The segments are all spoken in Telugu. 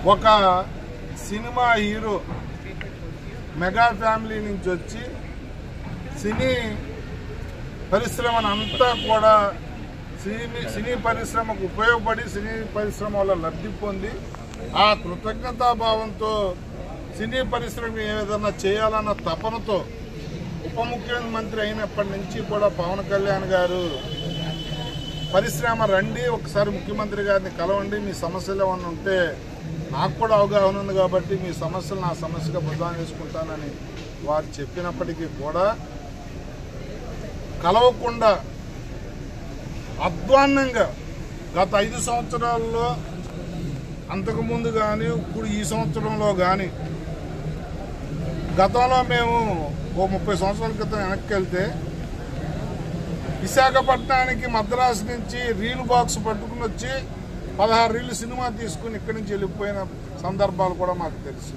ఒక సినిమా హీరో మెగా ఫ్యామిలీ నుంచి వచ్చి సినీ పరిశ్రమనంతా కూడా సినీ పరిశ్రమకు ఉపయోగపడి సినీ పరిశ్రమ వల్ల లబ్ధి పొంది ఆ కృతజ్ఞతాభావంతో సినీ పరిశ్రమ ఏదైనా చేయాలన్న తపనతో ఉప ముఖ్యమంత్రి అయినప్పటి నుంచి కూడా పవన్ కళ్యాణ్ గారు పరిశ్రమ రండి, ఒకసారి ముఖ్యమంత్రి గారిని కలవండి, మీ సమస్యలు ఏమన్నా ఉంటే నాకు కూడా అవగాహన ఉంది కాబట్టి మీ సమస్యలు నా సమస్యగా బుద్ధాన్ని చేసుకుంటానని వారు చెప్పినప్పటికీ కూడా కలవకుండా అధ్వాన్నంగా గత 5 సంవత్సరాల్లో అంతకుముందు కానీ ఇప్పుడు ఈ సంవత్సరంలో కానీ గతంలో మేము ఓ 30 సంవత్సరాల క్రితం వెనక్కి వెళ్తే విశాఖపట్నానికి మద్రాసు నుంచి రీల్ బాక్స్ పట్టుకుని వచ్చి 16 రీళ్లు సినిమా తీసుకుని ఇక్కడి నుంచి వెళ్ళిపోయిన సందర్భాలు కూడా మాకు తెలుసు.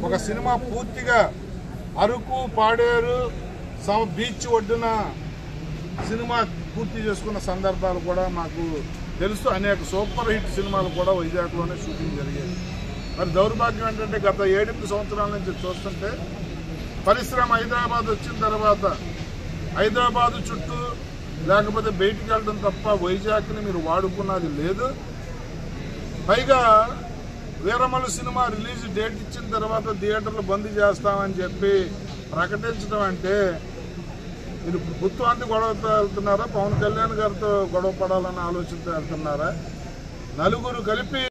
ఒక సినిమా పూర్తిగా అరకు పాడేరు బీచ్ ఒడ్డున సినిమా పూర్తి చేసుకున్న సందర్భాలు కూడా మాకు తెలుసు. అనేక సూపర్ హిట్ సినిమాలు కూడా వైజాగ్లోనే షూటింగ్ జరిగేది. మరి దౌర్భాగ్యం ఏంటంటే గత 7-8 సంవత్సరాల నుంచి చూస్తుంటే పరిశ్రమ హైదరాబాద్ వచ్చిన తర్వాత హైదరాబాద్ చుట్టూ లేకపోతే బయటికి వెళ్ళడం తప్ప వైజాగ్ని మీరు వాడుకున్నది లేదు. పైగా వీరమల్లు సినిమా రిలీజ్ డేట్ ఇచ్చిన తర్వాత థియేటర్లు బంద్ చేస్తామని చెప్పి ప్రకటించడం అంటే మీరు ప్రభుత్వాన్ని గొడవతో వెళ్తున్నారా, పవన్ కళ్యాణ్ గారితో గొడవ పడాలన్న ఆలోచనతో వెళ్తున్నారా? నలుగురు కలిపి